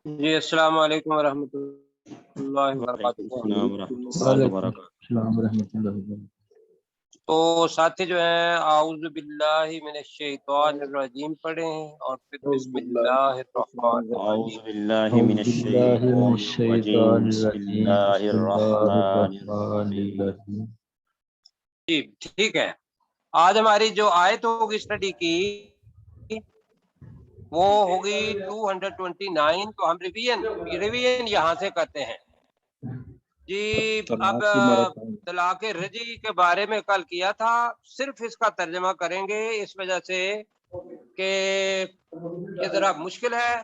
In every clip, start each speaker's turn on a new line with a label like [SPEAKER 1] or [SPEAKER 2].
[SPEAKER 1] جی السلام علیکم ورحمۃ اللہ
[SPEAKER 2] وعلیکم
[SPEAKER 1] وبرکاتہ۔
[SPEAKER 2] السلام ورحمۃ اللہ وبرکاتہ۔
[SPEAKER 3] السلام ورحمۃ اللہ وبرکاتہ۔
[SPEAKER 1] تو ساتھی جو ہیں اعوذ باللہ من الشیطان الرجیم پڑھیں اور پھر بسم اللہ الرحمن
[SPEAKER 2] اعوذ
[SPEAKER 1] الرحیم۔
[SPEAKER 2] باللہ من
[SPEAKER 3] اعوذ باللہ من
[SPEAKER 2] الشیطان الرجیم،
[SPEAKER 3] الشیطان
[SPEAKER 2] بسم
[SPEAKER 3] الرجیم،
[SPEAKER 2] اللہ
[SPEAKER 3] بسم اللہ
[SPEAKER 2] الرحمن
[SPEAKER 3] الرحمن
[SPEAKER 2] الرحیم۔
[SPEAKER 3] الرحیم۔
[SPEAKER 1] جی ٹھیک ہے، آج ہماری جو آیت ہوگی اسٹڈی کی وہ ہوگی 229۔ تو ہم ریویژن یہاں سے کرتے ہیں جی۔ اب طلاق رجعی کے بارے میں کل کیا تھا، صرف اس کا ترجمہ کریں گے اس وجہ سے کہ یہ ذرا مشکل ہے،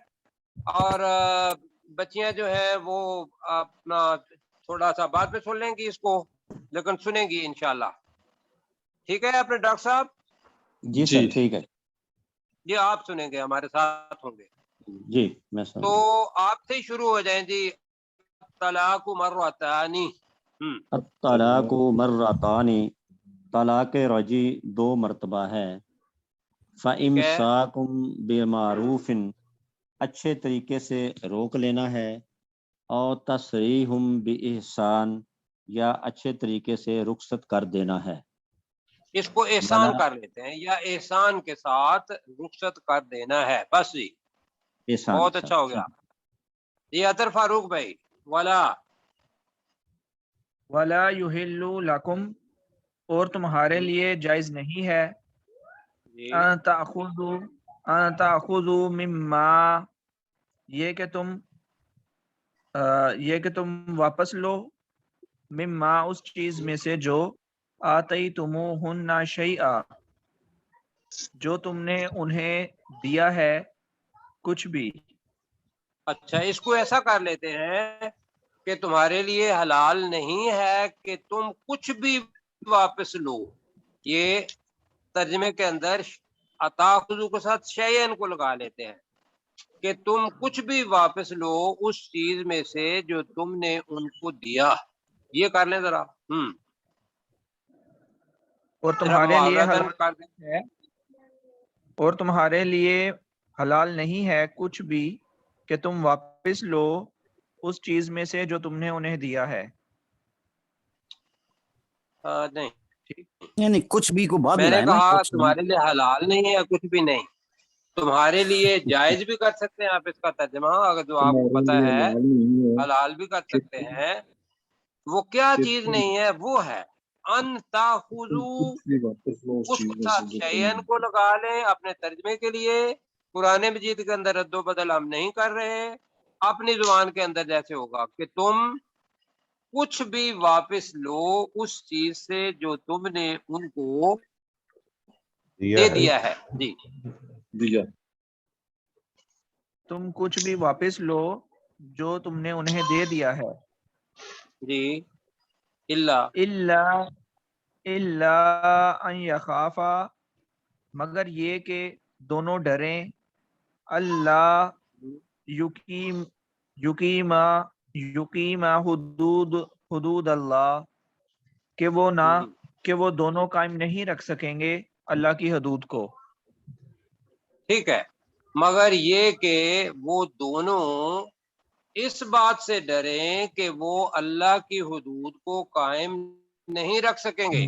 [SPEAKER 1] اور بچیاں جو ہے وہ اپنا تھوڑا سا بعد میں سن لیں گی اس کو، لیکن سنیں گی انشاءاللہ۔ ٹھیک ہے اپنے ڈاکٹر صاحب؟
[SPEAKER 2] جی سر ٹھیک ہے
[SPEAKER 1] جی آپ سنیں گے، ہمارے ساتھ ہوں گے
[SPEAKER 2] جی، میں سن
[SPEAKER 1] تو آپ سے ہی شروع ہو جائیں جی۔ طلاق مرتانی،
[SPEAKER 2] الطلاق مرتان، طلاق رجی 2 مرتبہ ہے۔
[SPEAKER 1] ٹھیک ہے،
[SPEAKER 2] فَإِمْسَاكٌ بِمَعْرُوفٍ، اچھے طریقے سے روک لینا ہے، اور تسریح بِإِحْسَان، یا اچھے طریقے سے رخصت کر دینا ہے۔
[SPEAKER 1] اس کو احسان کر لیتے ہیں، یا احسان کے ساتھ رخصت کر دینا ہے، بس جی
[SPEAKER 2] احسان
[SPEAKER 1] بہت
[SPEAKER 2] کے
[SPEAKER 1] اچھا
[SPEAKER 2] ساتھ۔
[SPEAKER 1] ہو گیا جی۔ عطر فاروق بھائی، ولا
[SPEAKER 4] وَلَا يُحِلُّ لَكُمْ، اور تمہارے لیے جائز نہیں ہے،
[SPEAKER 1] جی
[SPEAKER 4] أَن تَأْخُذُوا مِمَّا، یہ کہ تم واپس لو، مما اس چیز میں سے جو آتیتموہن شیئا، جو تم نے انہیں دیا ہے کچھ بھی۔
[SPEAKER 1] اچھا، اس کو ایسا کر لیتے ہیں کہ تمہارے لیے حلال نہیں ہے کہ تم کچھ بھی واپس لو۔ یہ ترجمے کے اندر اتاخذو کے ساتھ شیئن کو لگا لیتے ہیں کہ تم کچھ بھی واپس لو اس چیز میں سے جو تم نے ان کو دیا۔ یہ کر لیں ذرا،
[SPEAKER 4] اور
[SPEAKER 1] ذرا
[SPEAKER 4] تمہارے لیے
[SPEAKER 1] محاورتاً
[SPEAKER 4] حلال
[SPEAKER 1] کر دیں۔
[SPEAKER 4] ہے، اور تمہارے لیے حلال نہیں ہے کچھ بھی کہ تم واپس لو اس چیز میں سے جو تم نے انہیں دیا ہے۔
[SPEAKER 1] نہیں،
[SPEAKER 2] یعنی کچھ بھی کو بعد
[SPEAKER 1] میں نے
[SPEAKER 2] ملا ہے نا،
[SPEAKER 1] کہا
[SPEAKER 2] کچھ بھی۔
[SPEAKER 1] تمہارے لیے حلال نہیں ہے کچھ بھی نہیں، تمہارے لیے جائز بھی کر سکتے ہیں آپ اس کا ترجمہ، اگر جو آپ کو پتہ ہے حلال بھی کر سکتے ہیں۔ وہ کیا چیز نہیں ہے؟ وہ ہے ان تاخذوا، اس کے ساتھ شیئن کو لگا لیں اپنے ترجمے کے لیے۔ قرآن مجید کے اندر رد و بدل ہم نہیں کر رہے، اپنی زبان کے اندر جیسے ہوگا کہ تم کچھ بھی واپس لو اس چیز سے جو تم نے ان کو دے دیا ہے۔ جی
[SPEAKER 4] تم کچھ بھی واپس لو جو تم نے انہیں دے دیا ہے،
[SPEAKER 1] جی اللہ
[SPEAKER 4] الا ان یخافا، مگر یہ کہ دونوں ڈریں، اللہ یقیما حدود اللہ، کہ وہ دونوں قائم نہیں رکھ سکیں گے اللہ کی حدود کو۔
[SPEAKER 1] ٹھیک ہے، مگر یہ کہ وہ دونوں اس بات سے ڈریں کہ وہ اللہ کی حدود کو قائم نہیں رکھ سکیں گے۔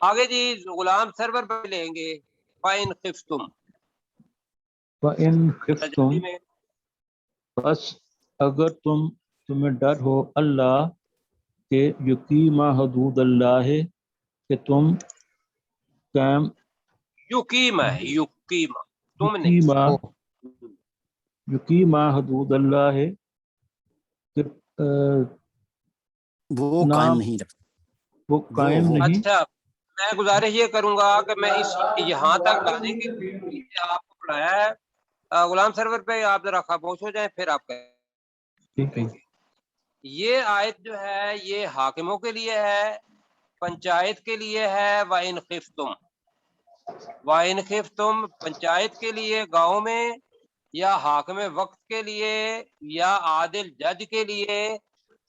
[SPEAKER 1] آگے جی غلام سرور پہ لیں گے، فَإِنْ خِفْتُمْ،
[SPEAKER 3] وَإِنْ خِفْتُمْ،
[SPEAKER 1] ترجمے میں
[SPEAKER 3] بس اگر تمہیں ڈر ہو اللہ کہ یقیما حدود اللہ، کہ تم قائم
[SPEAKER 1] یقیمہ ہے، یقیمہ تم نہیں،
[SPEAKER 3] یقیما حدود اللہ، کہ
[SPEAKER 2] وہ قائم
[SPEAKER 3] نام
[SPEAKER 2] نہیں رکھتا،
[SPEAKER 3] وہ قائم
[SPEAKER 2] وہ
[SPEAKER 3] نہیں۔
[SPEAKER 1] اچھا میں گزارش یہ کروں گا کہ میں اس یہاں تک لانے کے لیے آپ کو پڑھایا ہے، غلام سرور پہ آپ ذرا خاموش ہو جائیں پھر آپ
[SPEAKER 3] ٹھیک ہے،
[SPEAKER 1] کہیں گے۔ یہ آیت جو ہے یہ حاکموں کے لیے ہے، پنچایت کے لیے ہے، وَإِنْ خِفْتُمْ، وَإِنْ خِفْتُمْ پنچایت کے لیے گاؤں میں، یا حاکم وقت کے لیے، یا عادل جج کے لیے۔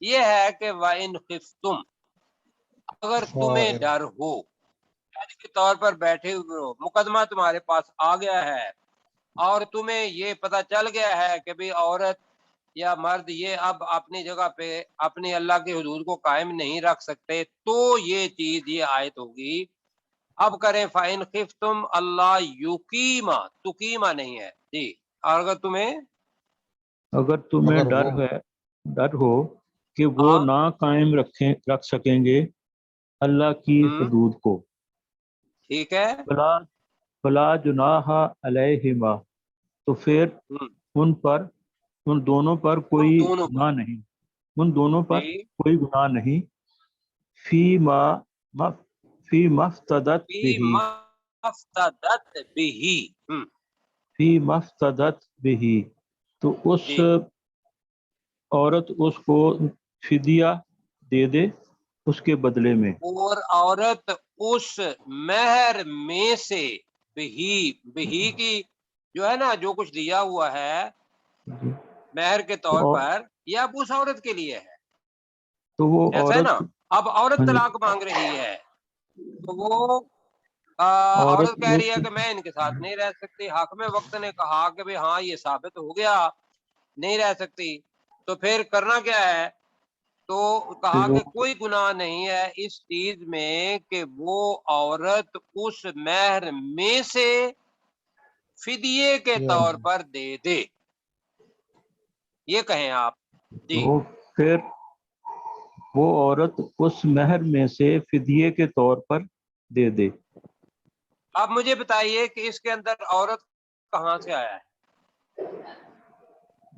[SPEAKER 1] یہ ہے کہ وَإِنْ خِفْتُمْ، اگر تمہیں ڈر ہو، جج کے طور پر بیٹھے ہوئے ہو، مقدمہ تمہارے پاس آ گیا ہے اور تمہیں یہ پتہ چل گیا ہے کہ بھی عورت یا مرد یہ اب اپنی جگہ پہ اپنی اللہ کی حدود کو قائم نہیں رکھ سکتے تو یہ چیز یہ آیت ہوگی. اب کریں فَإِنْ خِفْتُمْ اللہ یقیما، تقیما نہیں ہے جی. اور اگر تمہیں
[SPEAKER 3] ڈر ہو کہ وہ
[SPEAKER 1] ہاں
[SPEAKER 3] نہ قائم رکھ سکیں گے اللہ کی حدود کو،
[SPEAKER 1] ٹھیک ہے،
[SPEAKER 3] فلا جناح علیہما، تو پھر ان دونوں پر کوئی
[SPEAKER 1] دونوں پر
[SPEAKER 3] گناہ نہیں، ان دونوں پر
[SPEAKER 1] جی
[SPEAKER 3] کوئی گناہ نہیں، فی مفتدت
[SPEAKER 1] فی
[SPEAKER 3] بہی،
[SPEAKER 1] مفتدت بہی.
[SPEAKER 3] فی مفتدت بہی، تو اس
[SPEAKER 1] جی
[SPEAKER 3] عورت اس کو فدیہ دے دے اس کے بدلے میں،
[SPEAKER 1] اور عورت اس مہر میں سے بہی کی جو ہے نا، جو کچھ دیا ہوا ہے مہر کے طور
[SPEAKER 3] تو
[SPEAKER 1] پر، یہ اب اس عورت کے لیے ہے.
[SPEAKER 3] وہ
[SPEAKER 1] ایسا ہے نا،
[SPEAKER 3] عورت،
[SPEAKER 1] اب عورت
[SPEAKER 3] ہاں جی،
[SPEAKER 1] طلاق مانگ رہی ہے تو وہ
[SPEAKER 3] عورت
[SPEAKER 1] عورت کہہ رہی
[SPEAKER 3] اس،
[SPEAKER 1] ہے کہ میں ان کے ساتھ نہیں رہ سکتی. حاکم وقت نے کہا کہ بھی ہاں یہ ثابت ہو گیا نہیں رہ سکتی، تو پھر کرنا کیا ہے؟ تو کہا
[SPEAKER 3] وہ
[SPEAKER 1] کہ کوئی گناہ نہیں ہے اس چیز میں کہ وہ عورت اس مہر میں سے فدیے کے طور پر دے دے. یہ کہیں آپ جی.
[SPEAKER 3] تو پھر وہ عورت اس مہر میں سے فدیے کے طور پر دے دے.
[SPEAKER 1] اب مجھے بتائیے کہ اس کے اندر عورت کہاں سے آیا ہے؟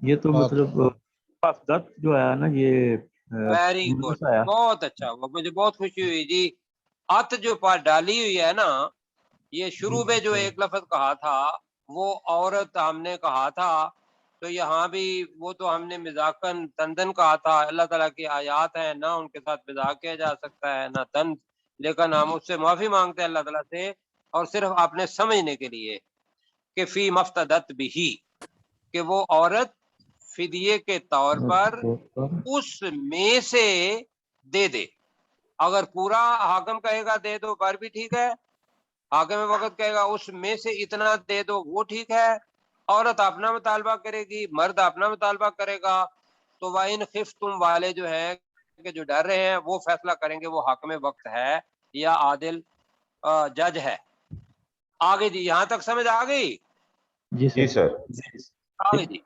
[SPEAKER 3] یہ تو مطلب مفتدت جو آیا نا، یہ
[SPEAKER 1] ویری
[SPEAKER 3] جملے
[SPEAKER 1] گڈ،
[SPEAKER 3] سے آیا.
[SPEAKER 1] بہت اچھا ہوا، مجھے بہت خوشی ہوئی جی. ات جو پار ڈالی ہوئی ہے نا، یہ شروع میں جو ایک لفظ کہا تھا وہ عورت ہم نے کہا تھا، تو یہاں بھی وہ تو ہم نے مذاقن تندن کہا تھا. اللہ تعالیٰ کی آیات ہیں، نہ ان کے ساتھ مذاق کیا جا سکتا ہے نہ تند، لیکن ہم اس سے معافی مانگتے ہیں اللہ تعالیٰ سے، اور صرف آپ نے سمجھنے کے لیے کہ فی مفتدت بھی، کہ وہ عورت فدیے کے طور پر اس میں سے دے دے. اگر پورا حاکم کہے گا دے دو پر بھی ٹھیک ہے، حاکم وقت کہے گا اس میں سے اتنا دے دو وہ ٹھیک ہے. عورت اپنا مطالبہ کرے گی، مرد اپنا مطالبہ کرے گا. تو وَإِنْ خِفْتُمْ والے جو ہیں کہ جو ڈر رہے ہیں وہ فیصلہ کریں گے وہ حاکم وقت ہے یا عادل جج ہے. آگے جی، یہاں تک سمجھ آ گئی؟
[SPEAKER 3] جی سر.
[SPEAKER 1] آگے جی.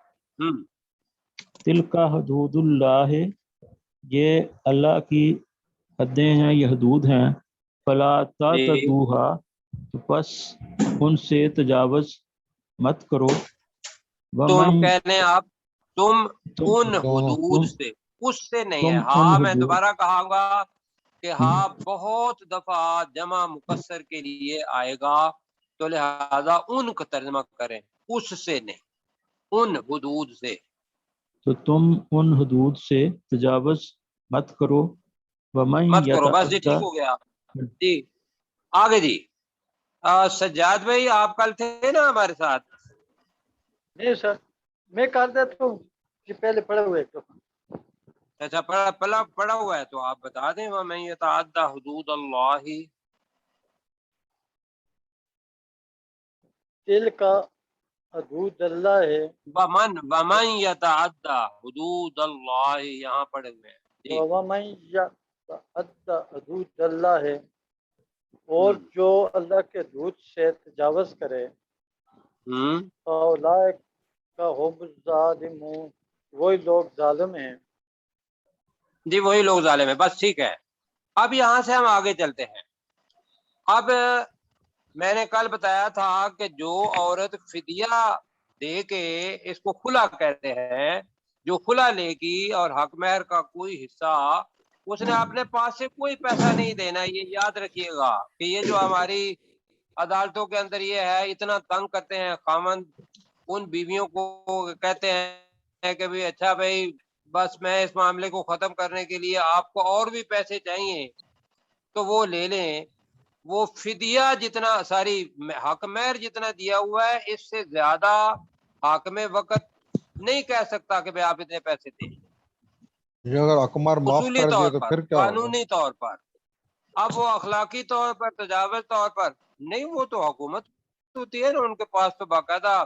[SPEAKER 3] تلک حدود اللہ، یہ اللہ کی حدیں ہیں، یہ حدود ہیں. فلا
[SPEAKER 1] جی
[SPEAKER 3] تعتدوها، تو پس ان سے تجاوز مت کرو.
[SPEAKER 1] تم
[SPEAKER 3] ومن،
[SPEAKER 1] کہہ لیں آپ، تم ان حدود
[SPEAKER 3] تم
[SPEAKER 1] سے، اس سے نہیں ہے.
[SPEAKER 3] تم ان
[SPEAKER 1] ہاں میں
[SPEAKER 3] حدود،
[SPEAKER 1] دوبارہ کہوں گا کہ ہاں بہت دفعہ جمع مکسر کے لیے آئے گا، تو لہذا ان کا ترجمہ کریں، اس سے نہیں، ان حدود سے.
[SPEAKER 3] تو تم ان حدود سے تجاوز مت کرو. ومن
[SPEAKER 1] مت کرو، بس جی
[SPEAKER 3] یتعدی،
[SPEAKER 1] ٹھیک ہو گیا جی. آگے جی. سجاد بھائی آپ کل تھے نا ہمارے ساتھ؟
[SPEAKER 5] نہیں سر، میں کر دیتا ہوں کہ پہلے پڑھے ہوئے تو.
[SPEAKER 1] اچھا، پڑا ہوا ہے تو آپ بتا دیں. وَمَن يَتَعَدَّ حُدُودَ اللَّهِ،
[SPEAKER 5] دل کا حدود اللہ ہے.
[SPEAKER 1] وَمَن يَتَعَدَّ حُدُودَ اللَّهِ، یہاں پڑے ہوئے ہیں جی.
[SPEAKER 5] وَمَن یتعد حدود اللہ ہے، اور جو اللہ کے حدود سے تجاوز کرے، فاولئک هم الظالمون، وہی لوگ ظالم ہیں.
[SPEAKER 1] جی وہی لوگ ظالم ہیں، بس ٹھیک ہے. اب یہاں سے ہم آگے چلتے ہیں. اب میں نے کل بتایا تھا کہ جو عورت فدیہ دے کے اس کو خلا کہتے ہیں، جو خلا لے گی اور حق مہر کا کوئی حصہ، اس نے اپنے پاس سے کوئی پیسہ نہیں دینا. یہ یاد رکھیے گا کہ یہ جو ہماری عدالتوں کے اندر یہ ہے، اتنا تنگ کرتے ہیں خامند ان بیویوں کو، کہتے ہیں کہ بھی اچھا بھائی بس میں اس معاملے کو ختم کرنے کے لیے آپ کو اور بھی پیسے چاہیے تو وہ لے لیں. وہ فدیہ جتنا ساری حق مہر جتنا دیا ہوا ہے اس سے زیادہ حاکم وقت نہیں کہہ سکتا کہ آپ اتنے پیسے دیں.
[SPEAKER 6] یہ اگر حکمار معاف
[SPEAKER 1] اصولی
[SPEAKER 6] کر
[SPEAKER 1] طور
[SPEAKER 6] دیا تو
[SPEAKER 1] پر،
[SPEAKER 6] پھر کیا ہوگا؟
[SPEAKER 1] قانونی طور پر. اب وہ اخلاقی طور پر، تجاوز طور پر نہیں، وہ تو حکومت ہوتی ہے نا، ان کے پاس تو باقاعدہ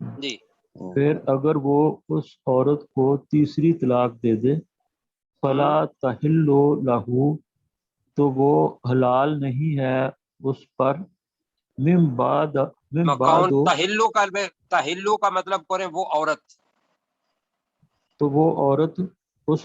[SPEAKER 1] جی
[SPEAKER 3] پھر اگر وہ اس عورت کو تیسری طلاق دے دے فلا تحل لہو تو وہ حلال نہیں ہے اس پر من بعد
[SPEAKER 1] کون تحلو کا مطلب کریں وہ عورت،
[SPEAKER 3] تو وہ عورت اس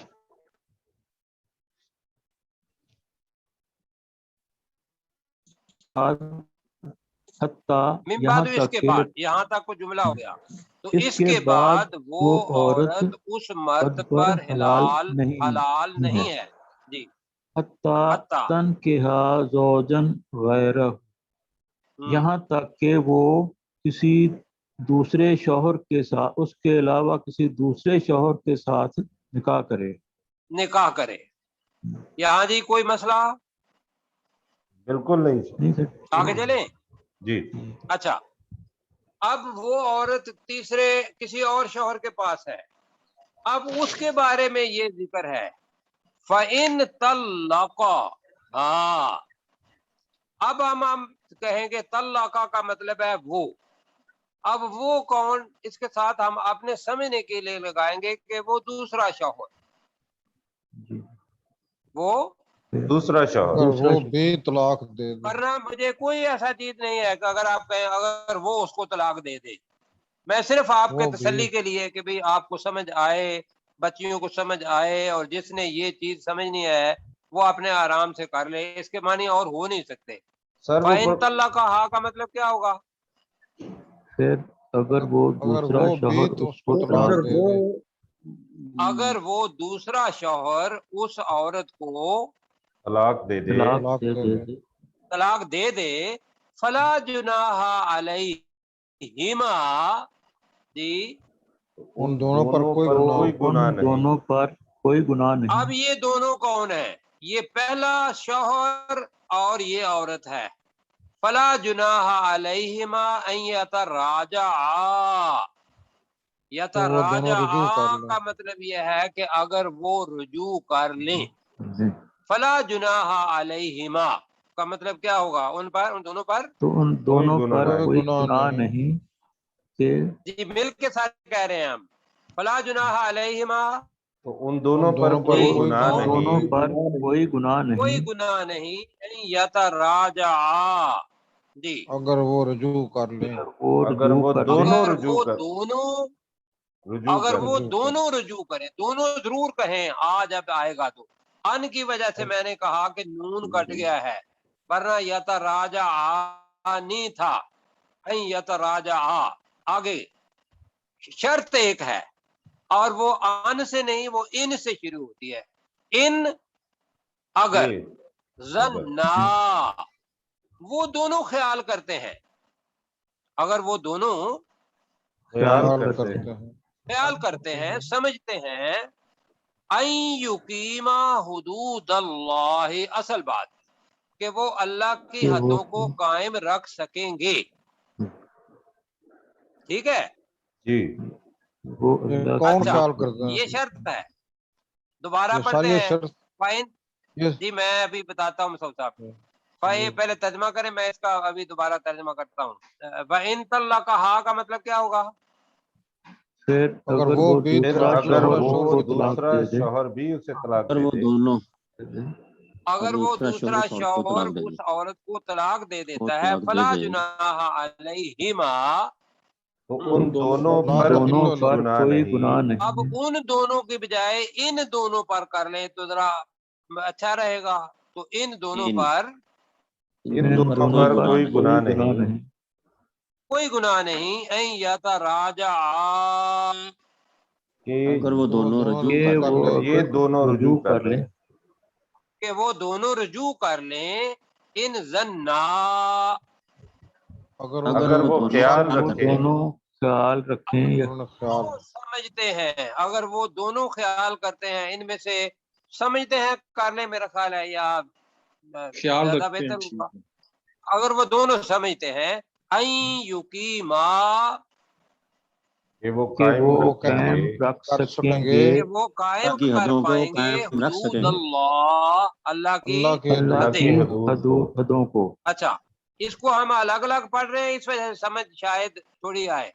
[SPEAKER 3] حتیٰ
[SPEAKER 1] من
[SPEAKER 3] یہاں
[SPEAKER 1] بعد اس
[SPEAKER 3] تک
[SPEAKER 1] کے
[SPEAKER 3] کہ
[SPEAKER 1] بعد، یہاں تک کو جملہ ہو گیا، تو
[SPEAKER 3] اس
[SPEAKER 1] اس
[SPEAKER 3] کے
[SPEAKER 1] کے بعد وہ عورت اس مرد پر حلال نہیں ہے، جی
[SPEAKER 3] حتیٰ
[SPEAKER 1] حتیٰ
[SPEAKER 3] تنکحا زوجن غیرہ، یہاں تک کہ وہ کسی دوسرے شوہر کے ساتھ، اس کے علاوہ کسی دوسرے شوہر کے ساتھ نکاح کرے۔
[SPEAKER 1] یہاں جی کوئی مسئلہ
[SPEAKER 7] بالکل نہیں
[SPEAKER 3] نہیں سر؟
[SPEAKER 1] آگے چلیں؟
[SPEAKER 7] جی
[SPEAKER 1] اچھا، اب وہ عورت تیسرے کسی اور شوہر کے پاس ہے، اب اس کے بارے میں یہ ذکر ہے فَإِن طَلَّقَا، ہاں اب ہم کہیں گے طلقہ کا مطلب ہے وہ، اب وہ کون، اس کے ساتھ ہم اپنے سمجھنے کے لیے لگائیں گے کہ وہ دوسرا شوہر، وہ
[SPEAKER 7] دوسرا شوہر،
[SPEAKER 6] اگر وہ بھی طلاق دے دے،
[SPEAKER 1] ورنہ مجھے کوئی ایسا چیز نہیں ہے کہ اگر آپ کہیں اگر وہ اس کو طلاق دے دے، میں صرف آپ کے
[SPEAKER 6] وہ
[SPEAKER 1] تسلی
[SPEAKER 6] بھی
[SPEAKER 1] کے لیے کہ بھئی آپ کو سمجھ آئے، بچیوں کو سمجھ آئے، اور جس نے یہ چیز سمجھنی ہے وہ اپنے آرام سے کر لے، اس کے معنی اور ہو نہیں سکتے۔
[SPEAKER 7] سر
[SPEAKER 1] فَإِن
[SPEAKER 7] وہ
[SPEAKER 1] طَلَّقَهَا کا مطلب کیا ہوگا؟
[SPEAKER 3] پھر اگر وہ
[SPEAKER 6] اگر
[SPEAKER 3] دوسرا
[SPEAKER 6] وہ بھی
[SPEAKER 3] شوہر
[SPEAKER 6] تو
[SPEAKER 3] اس
[SPEAKER 6] اس
[SPEAKER 3] کو
[SPEAKER 6] کو
[SPEAKER 3] طلاق
[SPEAKER 6] طلاق دے دے،
[SPEAKER 1] اگر وہ دوسرا شوہر اس عورت کو
[SPEAKER 7] طلاق دے دے،
[SPEAKER 3] طلاق
[SPEAKER 6] طلاق
[SPEAKER 3] دے
[SPEAKER 6] دے
[SPEAKER 3] دے
[SPEAKER 6] دے،
[SPEAKER 1] طلاق دے دے فلا جناح علیہما، جی
[SPEAKER 6] ان دونوں پر کوئی
[SPEAKER 3] تو
[SPEAKER 6] گناہ
[SPEAKER 7] کوئی
[SPEAKER 6] نہیں۔
[SPEAKER 7] گناہ
[SPEAKER 3] ان
[SPEAKER 7] نہیں۔
[SPEAKER 3] دونوں پر کوئی گناہ نہیں۔
[SPEAKER 1] اب یہ دونوں کون ہیں؟ یہ پہلا شوہر اور یہ عورت ہے۔ فلا جناح علیہما ان یتراجعا،
[SPEAKER 6] تو وہ دونوں رجوع
[SPEAKER 1] یتراجعا
[SPEAKER 6] کر لیں،
[SPEAKER 1] کا مطلب یہ ہے کہ اگر وہ رجوع کر لیں،
[SPEAKER 3] جی۔
[SPEAKER 1] فلا جناح علیہما کا مطلب کیا ہوگا؟ ان دونوں پر
[SPEAKER 3] تو ان دونوں
[SPEAKER 7] گناہ
[SPEAKER 3] پر
[SPEAKER 7] نہیں۔
[SPEAKER 3] کوئی گناہ نہیں کہ
[SPEAKER 1] جی مل کے ساتھ کہہ رہے ہیں ہم، فلا جناح علیہما،
[SPEAKER 7] تو ان دونوں پر کوئی
[SPEAKER 1] جی
[SPEAKER 7] گناہ
[SPEAKER 3] ان دونوں
[SPEAKER 7] نہیں،
[SPEAKER 3] پر کوئی گناہ
[SPEAKER 1] کوئی
[SPEAKER 3] نہیں
[SPEAKER 1] گناہ نہیں، یتراجعا، جی
[SPEAKER 6] اگر وہ رجوع کر لیں،
[SPEAKER 3] وہ
[SPEAKER 7] اگر
[SPEAKER 3] رجوع
[SPEAKER 7] وہ
[SPEAKER 3] کر لیں۔
[SPEAKER 7] دونوں
[SPEAKER 1] اگر
[SPEAKER 7] رجوع
[SPEAKER 1] وہ
[SPEAKER 7] کر
[SPEAKER 1] دونوں
[SPEAKER 7] رجوع
[SPEAKER 1] اگر
[SPEAKER 7] کر
[SPEAKER 1] وہ
[SPEAKER 6] رجوع
[SPEAKER 1] دونوں رجوع کریں، دونوں ضرور کہیں، آج اب آئے گا تو ان کی وجہ سے میں نے کہا کہ نون کٹ گیا ہے، ورنہ یتراجعا نہیں تھا، یتراجعا آگے شرط ایک ہے، اور وہ ان سے نہیں، وہ ان سے شروع ہوتی ہے، ان اگر
[SPEAKER 7] یہ
[SPEAKER 1] زنا، وہ دونوں خیال کرتے ہیں، اگر وہ دونوں
[SPEAKER 7] خیال
[SPEAKER 6] خیال
[SPEAKER 7] کرتے
[SPEAKER 6] کرتے ہیں،
[SPEAKER 1] خیال کرتے ہیں، سمجھتے ہیں، این یقیما حدود اللہ، اصل بات کہ وہ اللہ کی
[SPEAKER 3] کہ وہ
[SPEAKER 1] حدوں کو قائم رکھ سکیں گے، ٹھیک ہے،
[SPEAKER 3] وہ
[SPEAKER 6] یہ
[SPEAKER 3] اللہ
[SPEAKER 6] کون
[SPEAKER 1] اچھا
[SPEAKER 6] خیال کرتے ہیں؟
[SPEAKER 1] یہ شرط ہے، دوبارہ
[SPEAKER 6] یہ
[SPEAKER 1] پڑھتے
[SPEAKER 6] ساری
[SPEAKER 1] ہیں،
[SPEAKER 6] شرط
[SPEAKER 1] فائن،
[SPEAKER 6] یہ
[SPEAKER 1] جی میں ابھی بتاتا ہوں مصعب صاحب،
[SPEAKER 6] جی،
[SPEAKER 1] پہلے ترجمہ کریں، میں اس کا ابھی دوبارہ ترجمہ کرتا ہوں۔ وَإِن طَلَّقَهَا کا مطلب کیا ہوگا؟
[SPEAKER 3] پھر
[SPEAKER 6] اگر
[SPEAKER 3] اگر
[SPEAKER 6] وہ
[SPEAKER 3] وہ
[SPEAKER 6] بھی
[SPEAKER 7] پھر
[SPEAKER 3] دوسرا
[SPEAKER 7] اگر
[SPEAKER 3] شوہر
[SPEAKER 6] دوسرا
[SPEAKER 3] اس
[SPEAKER 6] شوہر
[SPEAKER 3] کو
[SPEAKER 6] کی
[SPEAKER 3] طلاق
[SPEAKER 7] دوسرا
[SPEAKER 3] دے دے
[SPEAKER 7] شوہر بھی اسے طلاق
[SPEAKER 2] اگر
[SPEAKER 7] دے
[SPEAKER 2] وہ
[SPEAKER 7] دے،
[SPEAKER 2] دونوں
[SPEAKER 1] اگر وہ دوسرا
[SPEAKER 2] اس عورت کو
[SPEAKER 1] شوہر
[SPEAKER 2] طلاق دے
[SPEAKER 1] اس
[SPEAKER 2] دے،
[SPEAKER 1] عورت کو طلاق دے
[SPEAKER 2] وہ
[SPEAKER 1] دیتا ہے،
[SPEAKER 2] طلاق دے
[SPEAKER 1] فلا
[SPEAKER 2] دے
[SPEAKER 1] جناح علیہما،
[SPEAKER 7] تو ان دونوں
[SPEAKER 3] ان
[SPEAKER 6] لا
[SPEAKER 7] پر
[SPEAKER 3] دونوں
[SPEAKER 6] تحل
[SPEAKER 3] پر
[SPEAKER 7] گناہ
[SPEAKER 3] کوئی
[SPEAKER 7] نہیں،
[SPEAKER 3] گناہ
[SPEAKER 1] اب
[SPEAKER 3] نہیں
[SPEAKER 1] ان دونوں کی بجائے ان دونوں پر کر لیں تو ذرا اچھا رہے گا، تو ان دونوں
[SPEAKER 2] ان
[SPEAKER 1] پر
[SPEAKER 7] ان
[SPEAKER 3] ان
[SPEAKER 7] دونوں
[SPEAKER 3] دونوں
[SPEAKER 7] پر
[SPEAKER 3] پر
[SPEAKER 7] کوئی گناہ
[SPEAKER 3] کوئی گناہ
[SPEAKER 7] نہیں،
[SPEAKER 3] نہیں
[SPEAKER 1] کوئی گناہ نہیں، این یتراجعا،
[SPEAKER 7] کہ
[SPEAKER 2] اگر وہ دونوں رجوع
[SPEAKER 3] کہ
[SPEAKER 2] کر
[SPEAKER 3] وہ
[SPEAKER 2] لیں،
[SPEAKER 7] یہ
[SPEAKER 3] اگر
[SPEAKER 7] دونوں رجوع کر لیں،
[SPEAKER 1] کہ وہ دونوں رجوع کر لیں، ان زنا،
[SPEAKER 7] اگر وہ
[SPEAKER 2] دونوں
[SPEAKER 7] خیال
[SPEAKER 3] وہ
[SPEAKER 7] رکھے،
[SPEAKER 3] دونوں خیال رکھیں یا
[SPEAKER 6] انہوں نے خیال
[SPEAKER 1] وہ سمجھتے ہیں، اگر وہ دونوں خیال کرتے ہیں، ان میں سے سمجھتے ہیں کر لیں، میرا خیال ہے یا زیادہ بہتر ہوگا، اگر وہ دونوں سمجھتے ہیں، این یقیما،
[SPEAKER 7] کہ وہ
[SPEAKER 3] کہ
[SPEAKER 7] قائم
[SPEAKER 3] وہ
[SPEAKER 7] رکھیں
[SPEAKER 3] قائم
[SPEAKER 7] گے،
[SPEAKER 3] رکھ
[SPEAKER 6] کر
[SPEAKER 3] سکیں
[SPEAKER 6] سکیں
[SPEAKER 3] گے
[SPEAKER 6] گے
[SPEAKER 1] کہ وہ قائم
[SPEAKER 2] کی
[SPEAKER 1] کر
[SPEAKER 2] حدوں کو
[SPEAKER 1] پائیں گے
[SPEAKER 2] قائم رکھ
[SPEAKER 1] حدود
[SPEAKER 2] سکیں گے،
[SPEAKER 1] اللہ، اللہ کی
[SPEAKER 6] اللہ کی
[SPEAKER 3] اللہ
[SPEAKER 7] اللہ
[SPEAKER 6] حدود
[SPEAKER 3] کی
[SPEAKER 7] کی
[SPEAKER 6] کو،
[SPEAKER 7] حدود کو۔
[SPEAKER 3] حدوں کو۔
[SPEAKER 1] اچھا اس کو ہم الگ الگ پڑھ رہے ہیں، اس وجہ سے سمجھ شاید تھوڑی آئے،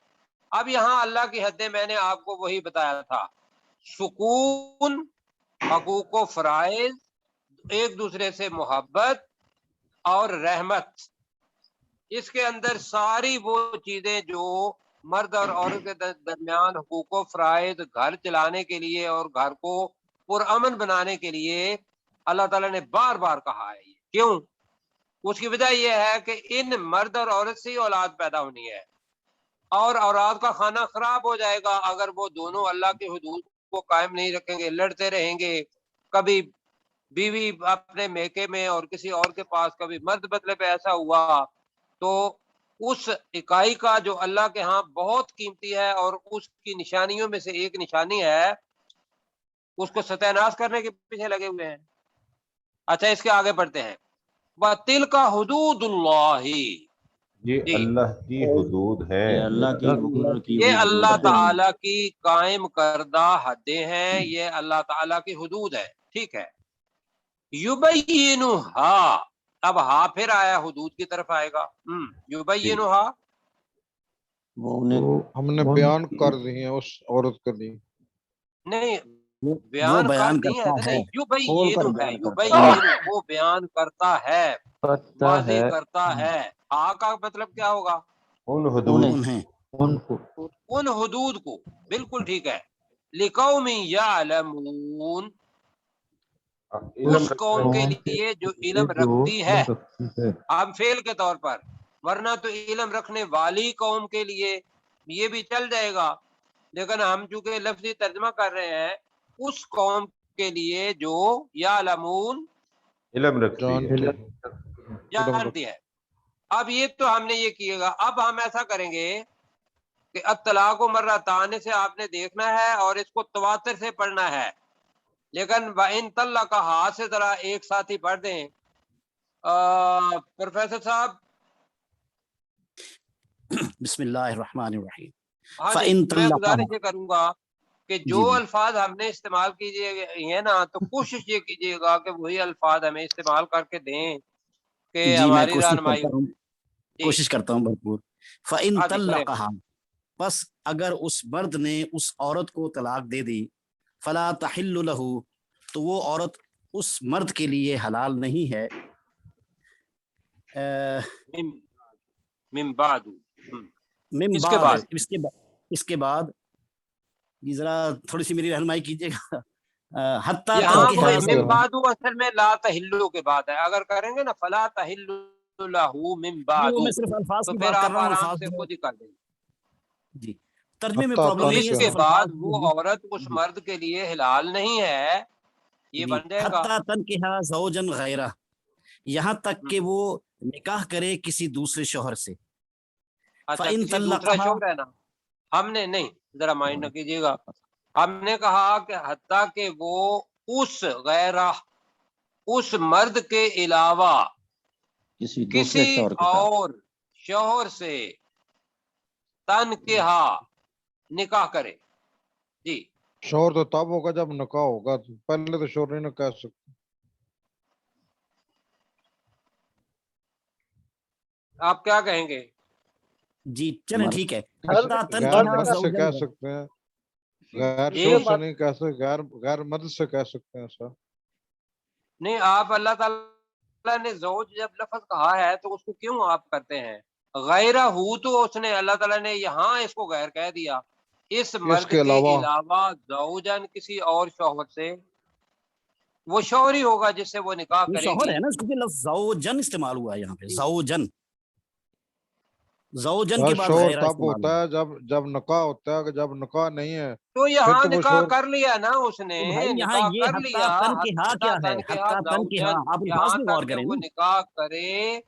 [SPEAKER 1] اب یہاں اللہ کی حدیں میں نے آپ کو وہی بتایا تھا، سکون، حقوق و فرائض، ایک دوسرے سے محبت اور رحمت، اس کے اندر ساری وہ چیزیں جو مرد اور عورت کے درمیان حقوق و فرائض گھر چلانے کے لیے اور گھر کو پرامن بنانے کے لیے اللہ تعالیٰ نے بار بار کہا ہے۔ کیوں؟ اس کی وجہ یہ ہے کہ ان مرد اور عورت سے ہی اولاد پیدا ہونی ہے، اور اولاد کا کھانا خراب ہو جائے گا اگر وہ دونوں اللہ کے حدود کو قائم نہیں رکھیں گے، لڑتے رہیں گے، کبھی بیوی اپنے میکے میں اور کسی اور کے پاس، کبھی مرد بدلے پہ ایسا ہوا، تو اس اکائی کا جو اللہ کے ہاں بہت قیمتی ہے اور اس کی نشانیوں میں سے ایک نشانی ہے، اس کو ستیہ ناش کرنے کے پیچھے لگے ہوئے ہیں۔ اچھا اس کے آگے پڑھتے ہیں، وَتِلْكَ حُدُودُ اللَّهِ،
[SPEAKER 7] یہ اللہ کی حدود ہے،
[SPEAKER 2] یہ اللہ کی مقرر کی
[SPEAKER 1] یہ
[SPEAKER 2] ہوئی
[SPEAKER 1] اللہ
[SPEAKER 2] حدود ہیں۔
[SPEAKER 1] تعالیٰ کی قائم کردہ حدیں ہیں، یہ اللہ تعالیٰ کی حدود ہے، ٹھیک ہے۔ یبینھا، اب ہا پھر آیا حدود کی طرف آئے گا، یبینھا،
[SPEAKER 2] وہ انہیں
[SPEAKER 6] ہم نے بیان کر دی ہیں اس عورت کے لیے۔
[SPEAKER 1] نہیں
[SPEAKER 8] وہ
[SPEAKER 1] بیان کر دی ہے،
[SPEAKER 8] کرتا ہے، کھول کر
[SPEAKER 1] یبین ہے،
[SPEAKER 8] بیان کرتا ہے۔
[SPEAKER 1] یبین، وہ بیان کرتا ہے،
[SPEAKER 3] کرتا
[SPEAKER 1] واضح
[SPEAKER 3] ہے
[SPEAKER 1] کرتا ہے۔ ہا کا مطلب کیا ہوگا؟
[SPEAKER 7] ان حدود
[SPEAKER 8] انہیں
[SPEAKER 3] ان کو،
[SPEAKER 1] ان حدود کو، بالکل ٹھیک ہے۔ لِقَوْمٍ يَعْلَمُونَ، اس قوم کے لیے جو علم رکھتی ہے، اب فعل کے طور پر، ورنہ تو علم رکھنے والی قوم کے لیے یہ بھی چل جائے گا، لیکن ہم چونکہ لفظی ترجمہ کر رہے ہیں، اس قوم کے لیے جو یعلمون،
[SPEAKER 7] علم رکھتی ہے۔
[SPEAKER 1] جانتی ہے۔ اب یہ تو ہم نے یہ کیے گا، اب ہم ایسا کریں گے کہ الطلاق مرتان سے آپ نے دیکھنا ہے اور اس کو تواتر سے پڑھنا ہے، لیکن وَإِن طَلَّقَهَا سے ذرا ایک ساتھ ہی پڑھ دیں پروفیسر صاحب۔
[SPEAKER 8] بسم اللہ الرحمن الرحیم۔
[SPEAKER 1] ہاں جی،
[SPEAKER 8] فَإِن
[SPEAKER 1] میں
[SPEAKER 8] طَلَّقَهَا،
[SPEAKER 1] گزارش یہ کروں گا کہ جو
[SPEAKER 8] جی
[SPEAKER 1] الفاظ ہم نے استعمال کیجیے ہیں نا، تو کوشش یہ کیجیے گا کہ وہی الفاظ ہمیں استعمال کر کے دیں کہ
[SPEAKER 8] جی میں
[SPEAKER 1] ہماری
[SPEAKER 8] کوشش
[SPEAKER 1] رہنمائی
[SPEAKER 8] کرتا
[SPEAKER 1] ہو۔
[SPEAKER 8] ہوں،
[SPEAKER 1] جی
[SPEAKER 8] کوشش کرتا ہوں بھرپور۔ فَإِن
[SPEAKER 1] ہاں جی کریں۔
[SPEAKER 8] طَلَّقَهَا، پس اگر اس مرد نے اس عورت کو طلاق دے دی، فلا تحل لہ، تو وہ عورت اس مرد کے لیے حلال نہیں ہے،
[SPEAKER 1] من بعد،
[SPEAKER 8] من
[SPEAKER 1] اس کے
[SPEAKER 8] بعد،
[SPEAKER 1] بعد،
[SPEAKER 8] اس کے بعد جی ذرا تھوڑی سی میری رہنمائی کیجیے گا۔ حتیٰ
[SPEAKER 1] یہاں وہ
[SPEAKER 8] تنکحہ
[SPEAKER 1] من بعد اصل میں لا تحلو کے بعد ہے، اگر کریں گے نا فلا تحل لہ من
[SPEAKER 8] جی
[SPEAKER 1] بعد،
[SPEAKER 8] وہ میں صرف الفاظ
[SPEAKER 1] تو
[SPEAKER 8] کی
[SPEAKER 1] پھر
[SPEAKER 8] بات کر
[SPEAKER 1] آپ
[SPEAKER 8] رہا ہوں،
[SPEAKER 1] آرام
[SPEAKER 8] الفاظ
[SPEAKER 1] سے
[SPEAKER 8] جو
[SPEAKER 1] خود ہی کر دیں گے۔
[SPEAKER 8] جی ترجمے میں
[SPEAKER 6] حتیٰ
[SPEAKER 8] پرابلم
[SPEAKER 1] پھر
[SPEAKER 8] نہیں
[SPEAKER 1] اس
[SPEAKER 8] ہے،
[SPEAKER 1] کے
[SPEAKER 8] صرف
[SPEAKER 1] بعد
[SPEAKER 8] الفاظ
[SPEAKER 1] وہ عورت اس
[SPEAKER 8] جی
[SPEAKER 1] مرد کے لیے حلال نہیں ہے، یہ
[SPEAKER 8] جی
[SPEAKER 1] بن جائے گا۔
[SPEAKER 8] حتیٰ تنکحہ زوجا غیرہ، یہاں تک کہ وہ نکاح کرے کسی دوسرے شوہر سے۔
[SPEAKER 1] اچھا
[SPEAKER 8] فَإِن
[SPEAKER 1] کسی دوسرا
[SPEAKER 8] طَلَّقَهَا،
[SPEAKER 1] شوہر ہے نا، ہم نے نہیں، ذرا مائنڈ نہ کیجیے گا، ہم نے کہا کہ حتیٰ کہ وہ اس غیرہ، اس مرد کے علاوہ
[SPEAKER 2] کسی دوسرے
[SPEAKER 1] کسی
[SPEAKER 2] شوہر کے ساتھ،
[SPEAKER 1] اور شوہر سے تنکحہ نکاح کرے۔ جی
[SPEAKER 6] شوہر تو تب ہوگا جب نکاح ہوگا، پہلے تو شوہر نہیں نہ کہہ سکتے۔
[SPEAKER 1] آپ کیا کہیں گے؟
[SPEAKER 8] جی چلیں
[SPEAKER 2] مرد
[SPEAKER 8] ٹھیک ہے،
[SPEAKER 5] ہر
[SPEAKER 8] حتیٰ
[SPEAKER 6] غیر
[SPEAKER 8] تنکحہ
[SPEAKER 6] مرد سے
[SPEAKER 8] زوجا
[SPEAKER 6] کہہ
[SPEAKER 8] غیرہ،
[SPEAKER 6] سکتے ہیں، غیر
[SPEAKER 1] ایک
[SPEAKER 6] شوہر سے نہیں کہہ سکتے، غیر مرد سے کہہ سکتے ہیں ایسا۔
[SPEAKER 1] نہیں، آپ اللہ تعالیٰ نے زوج جب لفظ کہا ہے تو اس کو کیوں آپ کرتے ہیں؟ غیرہ ہو تو اس نے اللہ تعالیٰ نے یہاں اس کو غیر کہہ دیا، اس مرد
[SPEAKER 6] کے
[SPEAKER 1] کے
[SPEAKER 6] علاوہ
[SPEAKER 1] علاوہ زوجن کسی اور شوہر سے، وہ شوہر ہی ہوگا جس سے وہ نکاح
[SPEAKER 8] وہ
[SPEAKER 1] کرے
[SPEAKER 8] شوہر
[SPEAKER 1] گی۔
[SPEAKER 8] ہے نا، اس کو لفظ زوجن استعمال ہوا ہے یہاں پہ، زوجن، زوجن کے بعد
[SPEAKER 6] شوہر
[SPEAKER 8] غیرہ
[SPEAKER 6] تب
[SPEAKER 8] استعمال
[SPEAKER 6] ہوتا
[SPEAKER 8] ہوا۔
[SPEAKER 6] ہے جب نکاح ہوتا ہے، کہ جب نکاح نہیں ہے
[SPEAKER 1] تو
[SPEAKER 6] پھر
[SPEAKER 1] یہاں
[SPEAKER 6] تو وہ
[SPEAKER 1] نکاح
[SPEAKER 6] شوہر۔
[SPEAKER 1] کر لیا نا اس نے،
[SPEAKER 8] تو بھائی یہاں
[SPEAKER 1] نکاح
[SPEAKER 8] یہ
[SPEAKER 1] کر
[SPEAKER 8] حتیٰ
[SPEAKER 1] لیا،
[SPEAKER 8] تنکحہ کیا ہے؟
[SPEAKER 1] تنکحہ
[SPEAKER 8] حتیٰ تنکحہ،
[SPEAKER 1] زوجن،
[SPEAKER 8] آپ الفاظ
[SPEAKER 1] یہاں
[SPEAKER 8] میں غور
[SPEAKER 1] تک کہ
[SPEAKER 8] کریں
[SPEAKER 1] وہ
[SPEAKER 8] نا۔
[SPEAKER 1] نکاح کرے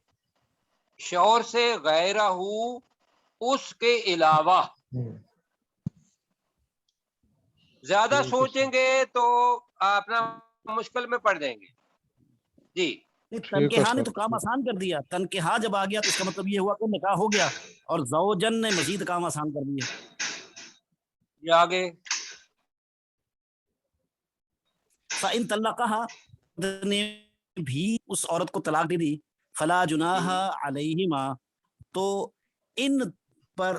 [SPEAKER 1] شوہر سے غیرہ ہو، اس کے علاوہ۔ زیادہ سوچیں گے تو اپنا مشکل میں پڑ جائیں گے۔ جی
[SPEAKER 6] ٹھیک ہے
[SPEAKER 8] تنکحہ نے
[SPEAKER 6] سر،
[SPEAKER 8] تو کام آسان کر دیا، تنکحہ جب آ گیا تو اس کا مطلب یہ ہوا کہ نکاح ہو گیا، اور زوجن نے مزید کام آسان کر دیا۔
[SPEAKER 1] یہ آگے
[SPEAKER 8] فَإِن طَلَّقَهَا نے بھی اس عورت کو طلاق دے دی، فلا جناح علیہما، تو ان پر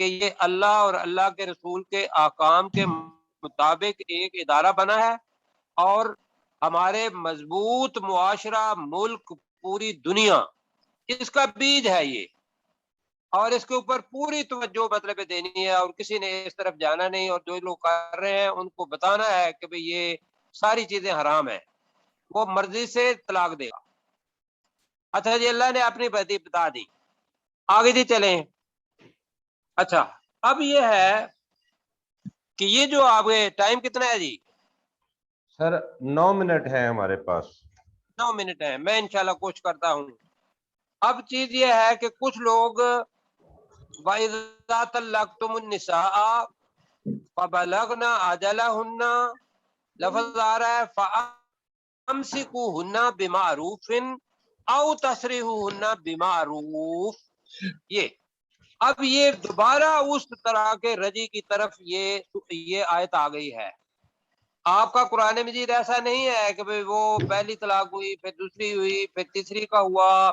[SPEAKER 1] کہ یہ اللہ اور اللہ کے رسول کے احکام کے مطابق ایک ادارہ بنا ہے اور ہمارے مضبوط معاشرہ، ملک، پوری دنیا اس کا بیج ہے یہ، اور اس کے اوپر پوری توجہ مطلب دینی ہے، اور کسی نے اس طرف جانا نہیں، اور جو لوگ کر رہے ہیں ان کو بتانا ہے کہ بھئی یہ ساری چیزیں حرام ہیں، وہ مرضی سے طلاق دے گا۔ اچھا جی، اللہ نے اپنی بدی بتا دی، آگے جی چلیں۔ اچھا اب یہ ہے کہ یہ جو آپ کے ٹائم کتنا ہے جی؟
[SPEAKER 7] سر 9 منٹ ہے ہمارے پاس۔
[SPEAKER 1] 9 منٹ ہے، میں انشاءاللہ کوشش کرتا ہوں۔ اب چیز یہ ہے کہ کچھ لوگ وَإِذَا طَلَّقْتُمُ النِّسَاءَ فَبَلَغْنَ أَجَلَهُنَّ، لفظ آ رہا ہے فَأَمْسِكُوهُنَّ بِمَعْرُوفٍ أَوْ تَسْرِحُوهُنَّ بِمَعْرُوفٍ۔ اب یہ دوبارہ اس طرح کے رجی کی طرف یہ آیت آ گئی ہے۔ آپ کا قرآن مجید ایسا نہیں ہے کہ بھئی وہ پہلی طلاق ہوئی، پھر دوسری ہوئی، پھر تیسری کا ہوا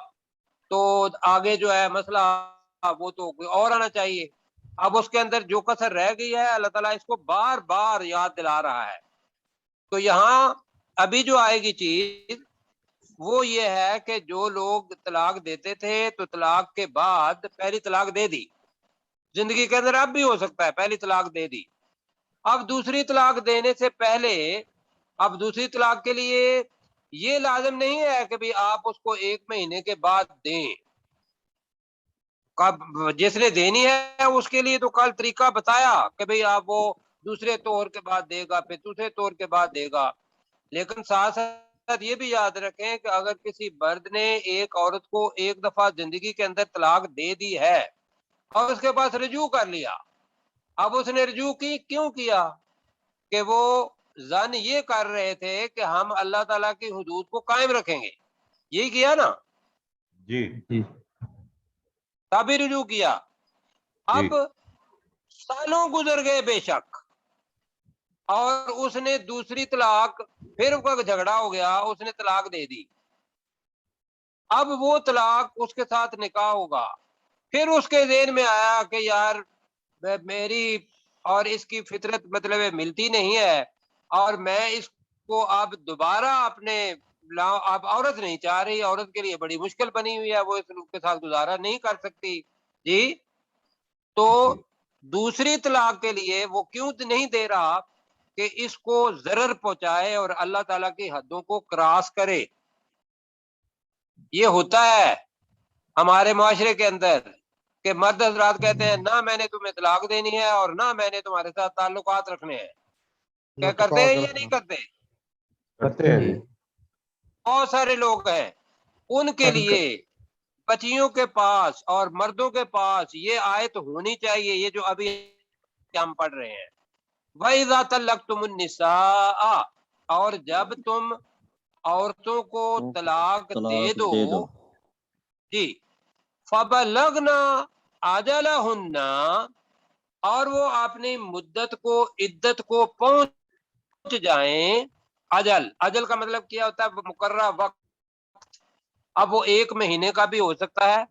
[SPEAKER 1] تو آگے جو ہے مسئلہ وہ تو کوئی اور آنا چاہیے۔ اب اس کے اندر جو کسر رہ گئی ہے اللہ تعالیٰ اس کو بار بار یاد دلا رہا ہے۔ تو یہاں ابھی جو آئے گی چیز وہ یہ ہے کہ جو لوگ طلاق دیتے تھے تو طلاق کے بعد پہلی طلاق دے دی، زندگی کے اندر اب بھی ہو سکتا ہے پہلی طلاق دے دی، اب دوسری طلاق دینے سے پہلے اب دوسری طلاق کے لیے یہ لازم نہیں ہے کہ بھی آپ اس کو 1 مہینے کے بعد دیں، جس نے دینی ہے اس کے لیے تو کل طریقہ بتایا کہ بھئی آپ وہ دوسرے طور کے بعد دے گا، پھر دوسرے طور کے بعد دے گا، لیکن ساتھ ساتھ یہ بھی یاد رکھیں کہ اگر کسی مرد نے ایک عورت کو ایک دفعہ زندگی کے اندر طلاق دے دی ہے اور اس کے پاس رجوع کر لیا، اب اس نے رجوع کی کیوں کیا؟ کہ وہ ظن یہ کر رہے تھے کہ ہم اللہ تعالیٰ کی حدود کو قائم رکھیں گے، یہی کیا نا
[SPEAKER 7] جی
[SPEAKER 1] تبھی رجوع کیا۔ اب سالوں گزر گئے بے شک، اور اس نے دوسری طلاق، پھر اس کا جھگڑا ہو گیا، اس نے طلاق دے دی، اب وہ طلاق اس کے ساتھ نکاح ہوگا، پھر اس کے ذہن میں آیا کہ یار میری اور اس کی فطرت مطلب ملتی نہیں ہے، اور میں اس کو اب دوبارہ اپنے اب عورت نہیں چاہ رہی، عورت کے لیے بڑی مشکل بنی ہوئی ہے، وہ اس کے ساتھ گزارا نہیں کر سکتی جی، تو دوسری طلاق کے لیے وہ کیوں نہیں دے رہا کہ اس کو ضرر پہنچائے اور اللہ تعالیٰ کی حدوں کو کراس کرے۔ یہ ہوتا ہے ہمارے معاشرے کے اندر کہ مرد حضرات کہتے ہیں نہ میں نے تمہیں طلاق دینی ہے اور نہ میں نے تمہارے ساتھ تعلقات رکھنے ہیں، کیا کرتے ہیں یا نہیں کرتے؟
[SPEAKER 7] کرتے ہیں۔
[SPEAKER 1] بہت سارے لوگ ہیں ان کے لیے بچیوں کے پاس اور مردوں کے پاس یہ آیت ہونی چاہیے، یہ جو ابھی ہم پڑھ رہے ہیں، وَإِذَا طَلَّقْتُمُ النِّسَاءَ، اور جب تم عورتوں کو طلاق دے دو جی، فَبَلَغْنَا أَجَلَهُنَّ، اور وہ اپنی مدت کو عدت کو پہنچ جائیں۔ اجل کا مطلب کیا ہوتا ہے؟ مقررہ وقت، اب وہ 1 مہینے کا بھی ہو سکتا ہے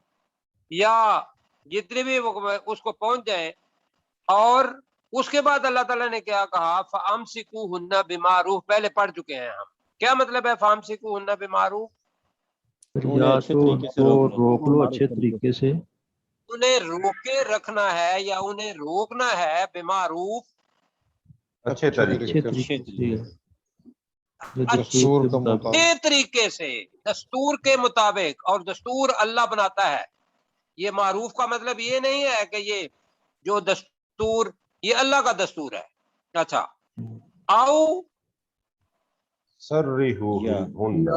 [SPEAKER 1] یا جتنے بھی اس کو پہنچ جائیں، اور اس کے بعد اللہ تعالیٰ نے کیا کہا؟ فَأَمْسِكُوهُنَّ بِمَعْرُوفٍ، پہلے پڑھ چکے ہیں ہم، کیا مطلب ہے فَأَمْسِكُوهُنَّ بِمَعْرُوفٍ؟
[SPEAKER 3] یا تو روک لو اچھے طریقے سے،
[SPEAKER 1] انہیں روکے رکھنا ہے یا انہیں روکنا ہے بمعروف،
[SPEAKER 7] اچھے طریقے
[SPEAKER 3] اچھے طریقے سے،
[SPEAKER 6] دستور کا مطابق،
[SPEAKER 1] اچھے طریقے سے، دستور کے مطابق، اور دستور اللہ بناتا ہے۔ یہ معروف کا مطلب یہ نہیں ہے کہ یہ جو دستور یہ اللہ کا دستور ہے۔ اچھا، آؤ
[SPEAKER 7] سرّحوہن،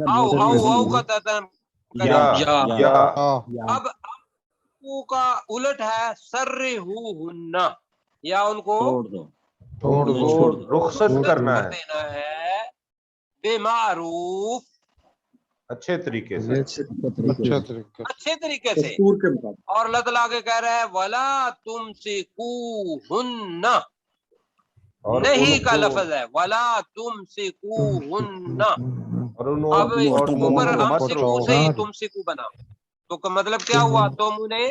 [SPEAKER 1] آؤ کا ترجمہ
[SPEAKER 7] یا
[SPEAKER 1] اب او کا الٹ ہے سرّحوہن، یا ان کو
[SPEAKER 6] چھوڑ دو،
[SPEAKER 7] رخصت کرنا ہے
[SPEAKER 1] دینا ہے بمعروف،
[SPEAKER 7] اچھے طریقے سے۔
[SPEAKER 6] اچھا طریقہ،
[SPEAKER 1] اچھے طریقے سے، اور اللہ تعالیٰ کے کہہ رہا ہے وَلَا تُمْسِكُوهُنَّ،
[SPEAKER 7] اور
[SPEAKER 1] نہیں
[SPEAKER 7] ان
[SPEAKER 1] کا
[SPEAKER 7] کو،
[SPEAKER 1] لفظ ہے وَلَا تُمْسِكُوهُنَّ، اب
[SPEAKER 7] عورتوں
[SPEAKER 1] اوپر
[SPEAKER 7] کو مت
[SPEAKER 1] امسکو
[SPEAKER 7] روکو۔
[SPEAKER 1] سے ہی تمسکو بنا، تو کا مطلب کیا ہوا؟ تم انہیں